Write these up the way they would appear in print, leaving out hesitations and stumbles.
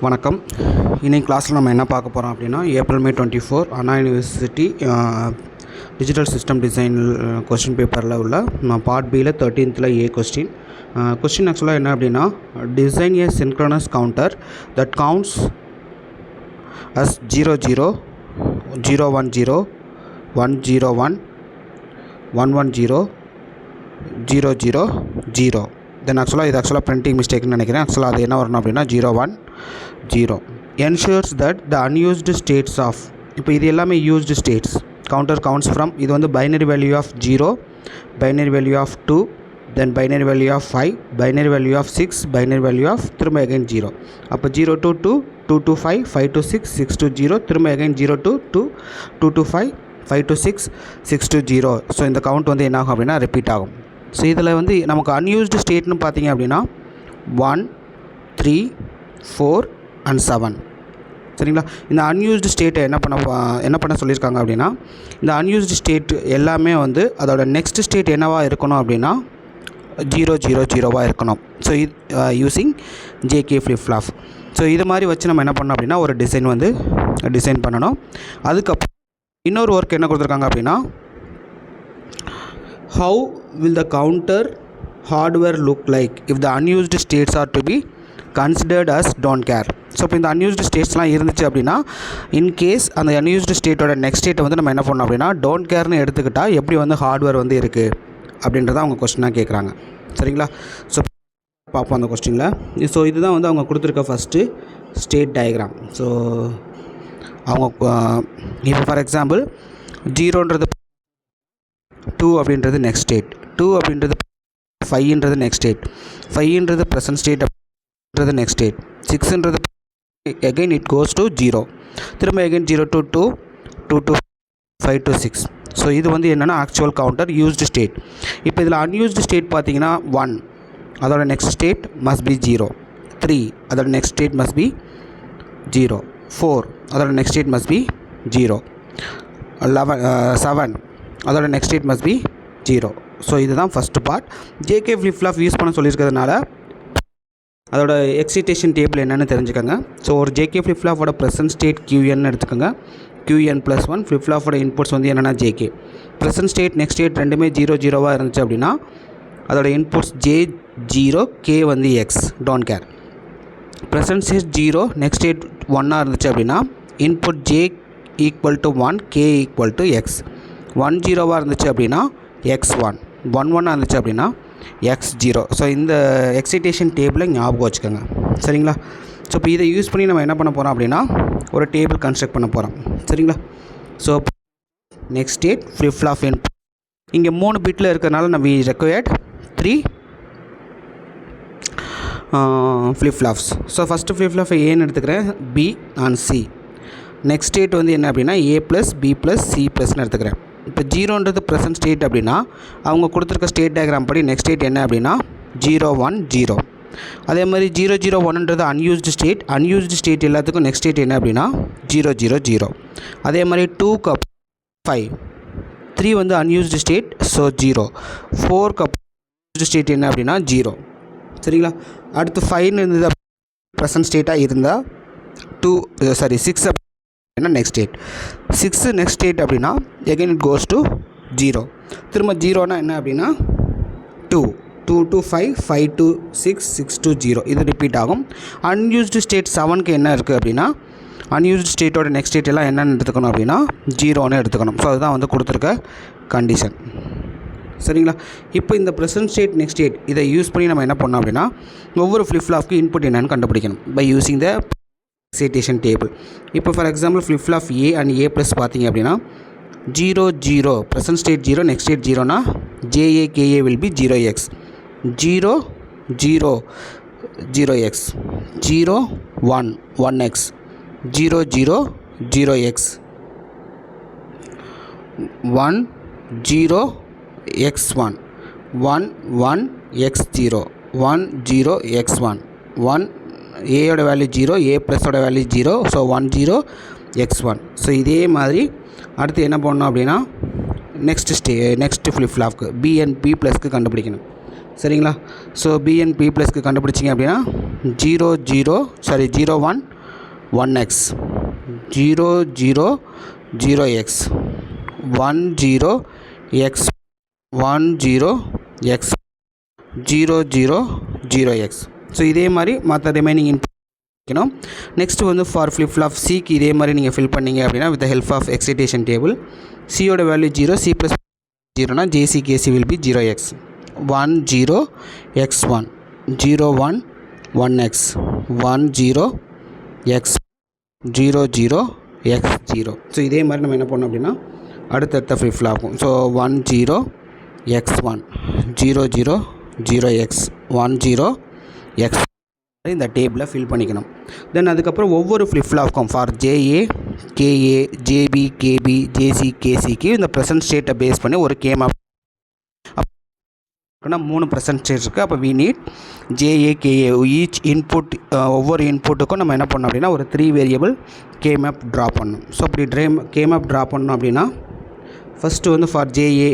வணக்கம். இன்னைக்கு கிளாஸில் நம்ம என்ன பார்க்க போகிறோம் அப்படின்னா, April May 24 Anna University digital system design question பேப்பரில் உள்ள பார்ட் பியில் 13th ஏ கொஸ்டின் ஆக்சுவலாக என்ன அப்படின்னா, design a synchronous counter that counts as 00, 010, 101, 110, 000. Then இது பிரிண்டிங் மிஸ்டேக்னு நினைக்கிறேன். ஆக்சுவலாக அது என்ன வரணும் அப்படின்னா 010 ensures that the unused states of, இப்போ இது எல்லாமே used states. Counter counts from, இது வந்து binary value of 0, binary value of 2, then binary value of 5, binary value of 6, binary value of திரும்ப அகைன் 0. அப்போ 0 to 2, 2 to 5, 5 to 6, 6 to 0, திரும்ப again 0 to 2, 2 to 5, 5 to 6, 6 to 0. So இந்த count வந்து என்ன ஆகும் அப்படின்னா ரிப்பீட் ஆகும். ஸோ இதில் வந்து நமக்கு அன்யூஸ்டு ஸ்டேட்னு பார்த்தீங்க அப்படின்னா 1, 3, 4 and 7. சரிங்களா? இந்த அன்யூஸ்டு ஸ்டேட்டை என்ன பண்ண சொல்லியிருக்காங்க அப்படின்னா, இந்த அன்யூஸ்டு ஸ்டேட் எல்லாமே வந்து அதோட நெக்ஸ்ட் ஸ்டேட் என்னவாக இருக்கணும் அப்படின்னா 000 இருக்கணும். ஸோ இது using JK flip flop. So இது மாதிரி வச்சு நம்ம என்ன பண்ணோம் அப்படின்னா ஒரு டிசைன் பண்ணணும். அதுக்கப்புறம் இன்னொரு ஒர்க் என்ன கொடுத்துருக்காங்க அப்படின்னா, how will the counter hardware look like if the unused states are to be considered as don't care. So இப்போ இந்த அன்யூஸ்டு ஸ்டேட்ஸ்லாம் இருந்துச்சு அப்படின்னா, இன்கேஸ் அந்த அன்யூஸ்டு ஸ்டேட்டோட நெக்ஸ்ட் ஸ்டேட்டை வந்து நம்ம என்ன பண்ணோம் அப்படின்னா டோன்ட் கேர்னு எடுத்துக்கிட்டால் எப்படி வந்து ஹார்ட்வேர் வந்து இருக்குது அப்படின்றத அவங்க கொஸ்டினாக கேட்குறாங்க. சரிங்களா? ஸோ பார்ப்போம் அந்த கொஸ்டினில். ஸோ இதுதான் வந்து அவங்க கொடுத்துருக்க ஃபஸ்ட்டு ஸ்டேட் டயக்ராம். ஸோ அவங்க இப்போ ஃபார் எக்ஸாம்பிள் 0ன்றது 2 அப்படின்றது நெக்ஸ்ட் ஸ்டேட், 2 அப்படின்றது 5ன்றது நெக்ஸ்ட் ஸ்டேட், 5ன்றது ப்ரெசன்ட் ஸ்டேட் அப்படின்றது நெக்ஸ்ட் ஸ்டேட், 6ன்றது அகைன் இட் கோஸ் டு 0, திரும்ப again 0 to 2, 2 to 5 to 6. So இது வந்து என்னென்னா ஆக்சுவல் கவுண்டர் யூஸ்டு ஸ்டேட். இப்போ இதில் அன்யூஸ்டு ஸ்டேட் பார்த்தீங்கன்னா 1 அதோட நெக்ஸ்ட் ஸ்டேட் மஸ்ட் பி 0, 3 அதோட நெக்ஸ்ட் ஸ்டேட் மஸ்ட் பி 0, 4 அதோட நெக்ஸ்ட் ஸ்டேட் மஸ்ட் பி 0, 7 அதோட next state must be 0. So இதுதான் first part. JK flip flop use பண்ண சொல்லியிருக்கிறதுனால அதோட எக்ஸிட்டேஷன் டேபிள் என்னென்னு தெரிஞ்சுக்கோங்க. ஸோ ஒரு ஜேகே ஃப்ளிப் ஃப்ளாப்போட ப்ரெசன்ட் ஸ்டேட் QN எடுத்துக்கோங்க. QN+1 ஃப்ளிப் ஃப்ளாப்போட இன்புட்ஸ் வந்து என்னென்னா JK. Present state next state ரெண்டுமே 0 இருந்துச்சு அப்படின்னா அதோட இன்புட்ஸ் J0, K வந்து X, don't care. Present state 0 next state 1 இருந்துச்சு அப்படின்னா இன்புட் J = 1, K = X. 10 இருந்துச்சு அப்படின்னா X1, 11 இருந்துச்சு அப்படின்னா X0. ஸோ இந்த எக்ஸைட்டேஷன் டேபிளை ஞாபகம் வச்சுக்கோங்க. சரிங்களா? ஸோ இப்போ இதை யூஸ் பண்ணி நம்ம என்ன பண்ண போகிறோம் அப்படின்னா ஒரு டேபிள் கன்ஸ்ட்ரக்ட் பண்ண போகிறோம். சரிங்களா? So next state flip flop input இங்கே 3 பிட்டில் இருக்கிறதுனால நம்ம required 3 flip flops. So first flip flop ஏன்னு எடுத்துக்கிறேன், B and C. Next state வந்து என்ன அப்படின்னா A + B + C +ன்னு எடுத்துக்கிறேன். இப்போ 0ன்றது ப்ரெசன்ட் ஸ்டேட் அப்படின்னா அவங்க கொடுத்துருக்க ஸ்டேட் டயக்ராம் படி நெக்ஸ்ட் ஸ்டேட் என்ன அப்படின்னா 010. அதே மாதிரி 001ன்றது அன்யூஸ்டு ஸ்டேட் எல்லாத்துக்கும் நெக்ஸ்ட் ஸ்டேட் என்ன அப்படின்னா 000. அதே மாதிரி 2 கப் 5, 3 வந்து unused state, so 0, 4 cup state என்ன அப்படின்னா 0. சரிங்களா? அடுத்து 5 இருந்தது ப்ரெசன்ட் ஸ்டேட்டாக இருந்தால் 6 என்ன நெக்ஸ்ட் ஸ்டேட், 6 நெக்ஸ்ட் ஸ்டேட் அப்படின்னா எகைன் இட் கோஸ் டு 0, திரும்ப 0னா என்ன அப்படின்னா 2 to 5, 5 to 6, 6 to 0. இது ரிப்பீட் ஆகும். அன்யூஸ்டு ஸ்டேட் 7க்கு என்ன இருக்குது அப்படின்னா அன்யூஸ்டு ஸ்டேட்டோட நெக்ஸ்ட் ஸ்டேட் எல்லாம் என்னென்னு எடுத்துக்கணும் அப்படின்னா 0ன்னு எடுத்துக்கணும். ஸோ அதுதான் வந்து கொடுத்துருக்க கண்டிஷன். சரிங்களா? இப்போ இந்த ப்ரெசன்ட் ஸ்டேட் நெக்ஸ்ட் ஸ்டேட் இதை யூஸ் பண்ணி நம்ம என்ன பண்ணோம் அப்படின்னா ஒவ்வொரு ஃப்ளிப் ஃப்ளாப்க்கு இன்புட் என்னென்னு கண்டுபிடிக்கணும் by using the excitation table. இப்போ for example flip flop A and A+ பார்த்தீங்க அப்படின்னா 0 ப்ரெசன்ட் ஸ்டேட் 0 நெக்ஸ்ட் ஸ்டேட் 0னா JA KA will be 0X, 0 0X, 0 1 1X, 0 0X, 1 0X1, 1 1X0, 1 0X1, 1 ஏயோட வேல்யூ 0, A+ஓட வேல்யூ 0, ஸோ 10X1. ஸோ இதே மாதிரி அடுத்து என்ன பண்ணணும் அப்படின்னா நெக்ஸ்ட் ஃப்ளிப் ஃப்ளாப்க்கு B and P+க்கு கண்டுபிடிக்கணும். சரிங்களா? ஸோ B and P+க்கு கண்டுபிடிச்சிங்க அப்படின்னா 01 1x 0 0 0x 1 0 x 1 0 x 0 0 0x. So இதே மாதிரி மற்ற ரிமைனிங் இன்புட் வைக்கணும். நெக்ஸ்ட்டு வந்து ஃபார் ஃப்ளிப் ஃப்ளாப் சிக்கு இதே மாதிரி நீங்கள் ஃபில் பண்ணிங்க அப்படின்னா with help of excitation table சியோட வேல்யூ 0, சி ப்ளஸ் 0னா JC KC will be 0x 1 0 x1 0 1 1x 1 0 x 0 0 x 0. So இதே மாதிரி நம்ம என்ன பண்ணோம் அப்படின்னா அடுத்தடுத்த flip ஃப்ளாப்பும் so 1 0 x1 0 0 0x 1 0 x இந்த டேபிளை ஃபில் பண்ணிக்கணும். தென் அதுக்கப்புறம் ஒவ்வொரு ஃப்ளிப் ஃப்ளாப்க்கும் for JA KA JB KB JC கேசிக்கு இந்த ப்ரெசன்ட் ஸ்டேட்டை பேஸ் பண்ணி ஒரு கேமப் 3 ப்ரெசன்ட் ஸ்டேட் இருக்குது. அப்போ we need JA KA each input ஒவ்வொரு இன்புட்டுக்கும் நம்ம என்ன பண்ணோம் அப்படின்னா ஒரு 3 வேரியபிள் கேமப் ட்ரா பண்ணணும். ஸோ அப்படி கேமப் ட்ரா பண்ணணும் அப்படின்னா ஃபஸ்ட்டு வந்து ஃபார் ஜேஏ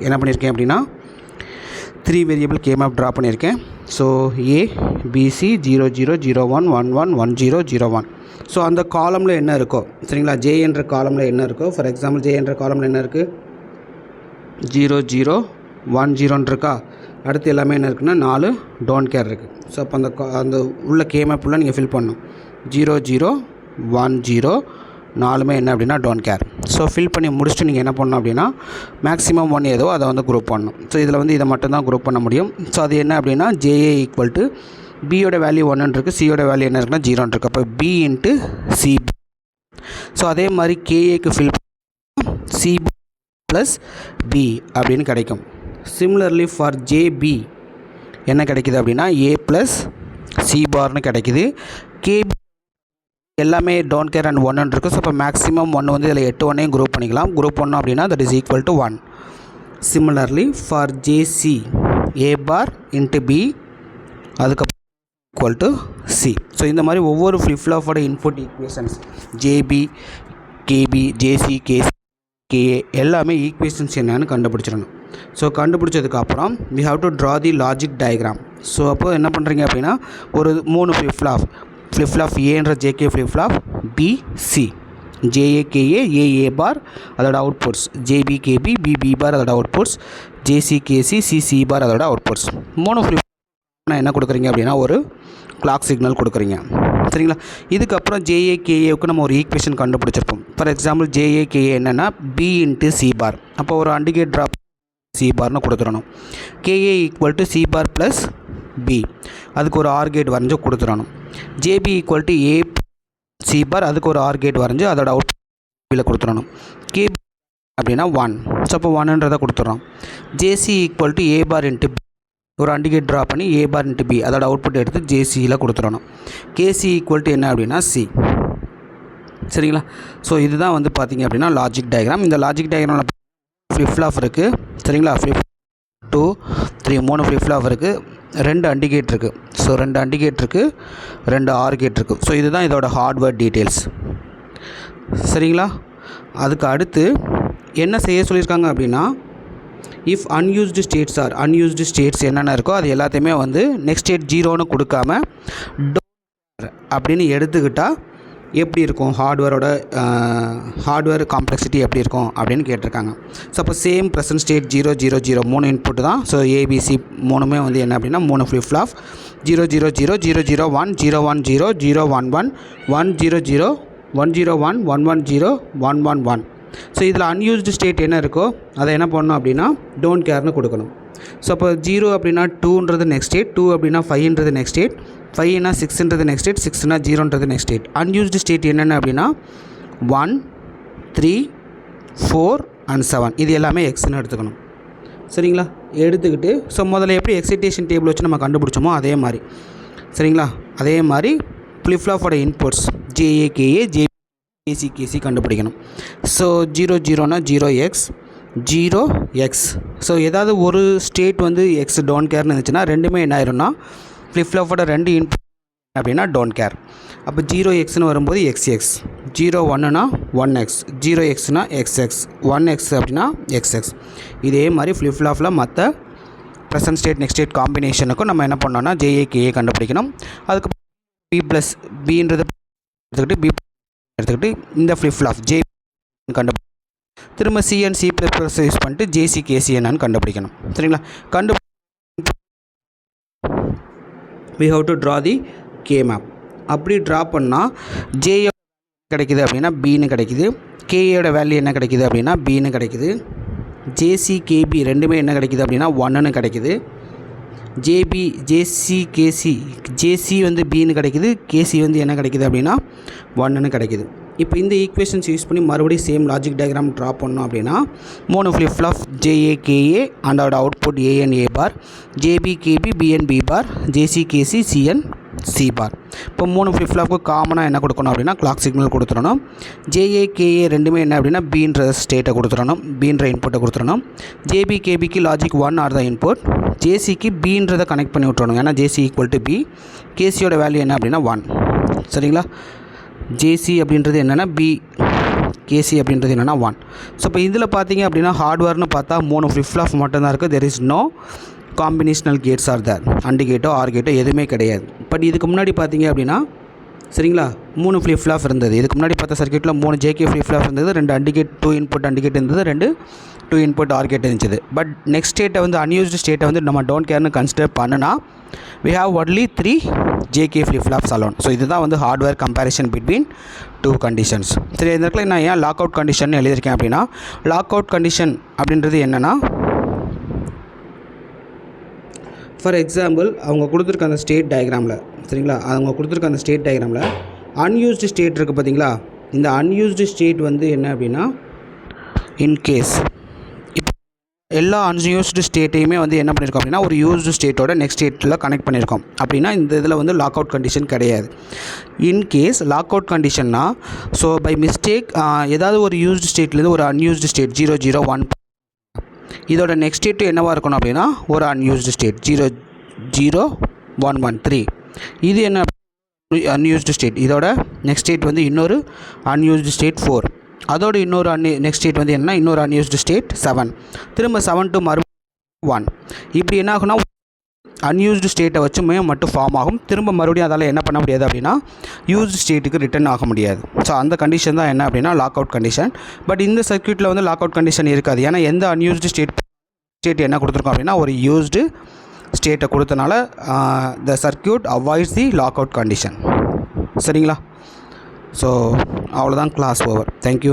என்ன பண்ணியிருக்கேன் அப்படின்னா 3 வேரியபிள் கேமப் ட்ரா பண்ணியிருக்கேன். ஸோ ஏ பிசி 0 0 0 1 1 1 1 0 0 1. ஸோ அந்த காலமில் என்ன இருக்கோ சரிங்களா, ஜே என்ற காலமில் என்ன இருக்கோ, ஃபார் எக்ஸாம்பிள் ஜே என்ற காலமில் என்ன இருக்குது 0 0 1 0 இருக்கா. அடுத்து எல்லாமே என்ன இருக்குன்னா 4 டோன்ட் கேர் இருக்குது. ஸோ அப்போ அந்த உள்ள கேமப்புள்ள நீங்கள் ஃபில் பண்ணணும் 0 0 1 0 4மே என்ன அப்படின்னா டோன்ட் கேர். ஸோ ஃபில் பண்ணி முடிச்சுட்டு நீங்கள் என்ன பண்ணணும் அப்படின்னா மேக்ஸிமம் 1 ஏதோ அதை வந்து குரூப் பண்ணணும். ஸோ இதில் வந்து இதை மட்டும் தான் குரூப் பண்ண முடியும். ஸோ அது என்ன அப்படின்னா ஜேஏ ஈக்குவல் டு பியோட வேல்யூ 1 இருக்குது, சியோட வேல்யூ என்ன இருக்குன்னா 0 இருக்குது. அப்போ பி இன்ட்டு சி. ஸோ அதே மாதிரி கேஏக்கு ஃபில் சி ப்ளஸ் பி அப்படின்னு கிடைக்கும். சிமிலர்லி ஃபார் ஜேபி என்ன கிடைக்கிது அப்படின்னா ஏ ப்ளஸ் சி பார்னு கிடைக்கிது. கேபி எல்லாமே டோன்ட் கேர் அண்ட் 1 இருக்குது. ஸோ இப்போ மேக்ஸிமம் 1 வந்து இதில் 8 1ஐயும் குரூப் பண்ணிக்கலாம். குரூப் பண்ணோம் அப்படின்னா that is equal to 1. Similarly for JC A bar into B அதுக்கப்புறம் ஈக்குவல் டு சி. ஸோ இந்த மாதிரி ஒவ்வொரு ஃப்ளிப் ஃப்ளாப்போட input equations JB KB JC KC KA எல்லாமே ஈக்குவேஷன்ஸ் என்னன்னு கண்டுபிடிச்சிடணும். ஸோ கண்டுபிடிச்சதுக்கப்புறம் we have to draw the logic diagram. So அப்போ என்ன பண்ணுறீங்க அப்படின்னா ஒரு 3 ஃப்ளிப் ஃப்ளாப் ஏன்ற JK flip flop BC JA KA AA bar அதோட outputs, JB KB BB bar அதோட அவுட்புட்ஸ், ஜேசி கேசி சிசி பார் அதோட அவுட்புட்ஸ். 3 ஃப்ளிப் என்ன கொடுக்குறீங்க அப்படின்னா ஒரு கிளாக் சிக்னல் கொடுக்குறீங்க சரிங்களா. இதுக்கப்புறம் ஜேஏகேஏவுக்கு நம்ம ஒரு ஈக்குவேஷன் கண்டுபிடிச்சிருப்போம். ஃபார் எக்ஸாம்பிள் ஜேஏகேஏ என்னென்னா பி இன்ட்டு சி பார். அப்போ ஒரு அண்டிகேட் ட்ராப் சி பார்னு கொடுத்துடணும். KA equal to C bar plus B அதுக்கு ஒரு ஆர் கேட் வரைஞ்சி கொடுத்துடணும். JB equal to A C bar அதுக்கு ஒரு ஆர் கேட் வரைஞ்சி அதோட அவுட் பியில் கொடுத்துடணும். கேபி அப்படின்னா 1. ஸோ அப்போ 1ன்றதை கொடுத்துட்றோம். JC equal to A bar into B ஒரு அண்டிகேட் ட்ரா பண்ணி ஏ பார் இன்ட்டு பி அதோட அவுட்புட் எடுத்து ஜேசியில் கொடுத்துடணும். கேசி ஈக்குவல் டு என்ன அப்படின்னா சி சரிங்களா. ஸோ இதுதான் வந்து பார்த்திங்க அப்படின்னா லாஜிக் டயக்ராம். இந்த லாஜிக் டயக்ராமில் ஃப்ளிப் ஃப்ளாப் இருக்குது சரிங்களா. ஃப்ளிப் 2 3 3 ஃப்ளிப் ஃப்ளாப் இருக்குது, 2 அண்டிகேட் இருக்குது. ஸோ 2 அண்டிகேட் இருக்குது, 2 ஆர் கேட் இருக்குது. ஸோ இதுதான் இதோட ஹார்ட்வேர் டீட்டெயில்ஸ் சரிங்களா. அதுக்கு அடுத்து என்ன செய்ய சொல்லியிருக்காங்க அப்படின்னா இஃப் அன்யூஸ்டு ஸ்டேட்ஸ் என்னென்ன இருக்கோ அது எல்லாத்தையுமே வந்து நெக்ஸ்ட் ஸ்டேட் 0ன்னு கொடுக்காம அப்படின்னு எடுத்துக்கிட்டால் எப்படி இருக்கும், ஹார்ட்வேர் காம்ப்ளெக்சிட்டி எப்படி இருக்கும் அப்படின்னு கேட்டிருக்காங்க. ஸோ அப்போ சேம் ப்ரெசன்ட் ஸ்டேட் 0 0 0 3 இன்புட் தான். ஸோ ஏபிசி 3மே வந்து என்ன அப்படின்னா 3 ஃப்ளிப் ஃப்ளாப் 0 0 0 0 0 1 0 1 0 0 1 1 1 0 0 1 0 1 1 1 0 1 1 1. ஸோ இதில் அன்யூஸ்டு ஸ்டேட் என்ன இருக்கோ அதை என்ன பண்ணணும் அப்படின்னா டோன்ட் கேர்னு கொடுக்கணும். ஸோ அப்போ 0 அப்படின்னா 2ன்றது நெக்ஸ்ட் ஸ்டேட், 2 அப்படின்னா 5ன்றது நெக்ஸ்ட் ஸ்டேட், 5னா 6ன்றது நெக்ஸ்ட் ஸ்டேட், 6னா 0ன்றது நெக்ஸ்ட் ஸ்டேட். அன்யூஸ்டு ஸ்டேட் என்னென்ன அப்படின்னா 1 3 4 and 7 இது எல்லாமே எக்ஸ்ன்னு எடுத்துக்கணும் சரிங்களா. எடுத்துக்கிட்டு ஸோ முதல்ல எப்படி எக்ஸைட்டேஷன் டேபிள் வச்சு நம்ம கண்டுபிடிச்சோமோ அதே மாதிரி சரிங்களா. அதே மாதிரி ஃப்ளிப் ஃப்ளாப்போட இன்புட்ஸ் ஜேஏகேஏ ஜேசிகேசி கண்டுபிடிக்கணும். So 0 0னா 0x 0x. ஸோ ஏதாவது ஒரு ஸ்டேட் வந்து எக்ஸ் டோன்ட் கேர்னு இருந்துச்சுன்னா ரெண்டுமே என்ன ஆயிரும்னா ஃப்ளிப் ஃப்ளாப்போட 2 இன்புட் அப்படின்னா டோன்ட் கேர். அப்போ 0xன்னு வரும்போது xx, 0 1னா 1x, 0xனா xx, 1x அப்படின்னா xx. இதே மாதிரி ஃப்ளிப் ஃப்ளாப்பில் மற்ற ப்ரெசன்ட் ஸ்டேட் நெக்ஸ்ட் ஸ்டேட் காம்பினேஷனுக்கும் நம்ம என்ன பண்ணோம்னா ஜேஏகேஏ கண்டுபிடிக்கணும். அதுக்கு பி ப்ளஸ் பின்றது எடுத்துக்கிட்டு பி எடுத்துக்கிட்டு இந்த ஃப்ளிப் ஃப்ளாப் ஜே கண்டுபிடி திரும்ப CN C plus plus use பண்ணிட்டு ஜேசி கேசி என்னன்னு கண்டுபிடிக்கணும். சரிங்களா? we have to draw the K map. அப்படி ட்ரா பண்ணால் ஜே கிடைக்குது அப்படின்னா பின்னு கிடைக்குது, கேயோட வேல்யூ என்ன கிடைக்குது அப்படின்னா பின்னு கிடைக்குது, ஜேசி கேபி ரெண்டுமே என்ன கிடைக்குது அப்படின்னா 1ன்னு கிடைக்குது, ஜேசி வந்து பின்னு கிடைக்குது, கேசி வந்து என்ன கிடைக்குது அப்படின்னா 1ன்னு கிடைக்குது. இப்போ இந்த ஈக்குவேஷன்ஸ் யூஸ் பண்ணி மறுபடியும் சேம் லாஜிக் டயக்ராம் ட்ரா பண்ணோம் அப்படின்னா 3 ஃப்ளிப் ஃப்ளாப் ஜேஏ கேஏ அண்டோட output AN A bar, JB KB BN B bar, JC KC CN C bar. இப்போ 3 ஃப்ளிப் ஃப்ளாப்புக்கு காமனாக என்ன கொடுக்கணும் அப்படின்னா கிளாக் சிக்னல் கொடுத்துடணும். ஜேஏ கேஏ ரெண்டுமே என்ன அப்படின்னா பீன்ற ஸ்டேட்டை கொடுத்துடணும், பீன்ற இன்புட்டை கொடுத்துடணும். ஜேபி கேபிக்கு லாஜிக் 1 ஆர் த இன்புட், ஜேசிக்கு பீன்றதை கனெக்ட் பண்ணி விட்டுறணும், ஏன்னா ஜேசி ஈக்குவல் டு பி, கேசியோட வேல்யூ என்ன அப்படின்னா 1. சரிங்களா? ஜேசி அப்படின்றது என்னென்னா பி, கேசி அப்படின்றது என்னென்னா 1. ஸோ இப்போ இதில் பார்த்தீங்க அப்படின்னா ஹார்ட்வேர்னு பார்த்தா 3 ஃப்ளிப் ஃப்ளாப் மட்டும்தான் இருக்குது. There is no combinational gates are there, and கேட்டோ ஆர் கேட்டோ எதுவுமே கிடையாது. பட் இதுக்கு முன்னாடி பார்த்தீங்க அப்படின்னா சரிங்களா 3 ஃப்ளிப் ஃப்ளாப் இருந்தது. இதுக்கு முன்னாடி பார்த்த சர்க்யூட்டில் 3 ஜேகே ஃப்ளிப் ஃப்ளாப் இருந்தது, 2 AND gate 2 input AND gate இருந்தது, 2 இன்புட் ஆர் கேட் இருந்துச்சு. பட் நெக்ஸ்ட் ஸ்டேட்டை வந்து அன்யூஸ்டு ஸ்டேட்டை வந்து நம்ம டோன்ட் கேர்னு கன்சிடர் பண்ணுனா we have only 3 JK flip-flops alone. So இதுதான் வந்து ஹார்ட்வேர் கம்பேரிஷன் பிட்வீன் 2 கண்டிஷன்ஸ். சரி, இந்த இடத்துல நான் ஏன் லாக் அவுட் கண்டிஷன் எழுதியிருக்கேன் அப்படின்னா லாக் அவுட் கண்டிஷன் அப்படின்றது என்னென்னா ஃபார் எக்ஸாம்பிள் அவங்க கொடுத்துருக்க அந்த ஸ்டேட் டயக்ராமில் சரிங்களா, அவங்க கொடுத்துருக்க அந்த ஸ்டேட் டயக்ராமில் அன்யூஸ்டு ஸ்டேட் இருக்குது பார்த்தீங்களா, இந்த அன்யூஸ்டு ஸ்டேட் வந்து என்ன அப்படின்னா இன்கேஸ் எல்லா அன்யூஸ்டு ஸ்டேட்டையுமே வந்து என்ன பண்ணியிருக்கோம் அப்படின்னா ஒரு யூஸ்டு ஸ்டேட்டோட நெக்ஸ்ட் ஸ்டேட்டில் கனெக்ட் பண்ணியிருக்கோம் அப்படின்னா இந்த இதில் வந்து லாக் அவுட் கண்டிஷன் கிடையாது. இன்கேஸ் லாக் அவுட் கண்டிஷன்னா ஸோ பை மிஸ்டேக் ஏதாவது ஒரு யூஸ்டு ஸ்டேட்லேருந்து ஒரு அன்யூஸ்டு ஸ்டேட் 0 0 1 இதோட நெக்ஸ்ட் ஸ்டேட்டு என்னவாக இருக்கணும் அப்படின்னா ஒரு அன்யூஸ்டு ஸ்டேட் 0 0 1 1 3 இது என்ன அன்யூஸ்டு ஸ்டேட், இதோட நெக்ஸ்ட் ஸ்டேட் வந்து இன்னொரு அன்யூஸ்டு ஸ்டேட் 4, அதோடு இன்னொரு நெக்ஸ்ட் ஸ்டேட் வந்து என்னன்னா இன்னொரு அன்யூஸ்டு ஸ்டேட் 7, திரும்ப 7 to 1. இப்படி என்ன ஆகுனா அன்யூஸ்டு ஸ்டேட்டை வச்சு மட்டும் ஃபார்ம் ஆகும். திரும்ப மறுபடியும் அதால் என்ன பண்ண முடியாது அப்படின்னா யூஸ்டு ஸ்டேட்டுக்கு ரிட்டர்ன் ஆக முடியாது. ஸோ அந்த கண்டிஷன் தான் என்ன அப்படின்னா லாக் அவுட் கண்டிஷன். பட் இந்த சர்க்யூட்டில் வந்து லாக் அவுட் கண்டிஷன் இருக்காது. ஏன்னா எந்த அன்யூஸ்டு ஸ்டேட் என்ன கொடுத்துருக்கோம் அப்படின்னா ஒரு யூஸ்டு ஸ்டேட்டை கொடுத்தனால the circuit avoids the lock out condition. சரிங்களா? ஸோ அவ்வளோதான், கிளாஸ் ஓவர். தேங்க்யூ.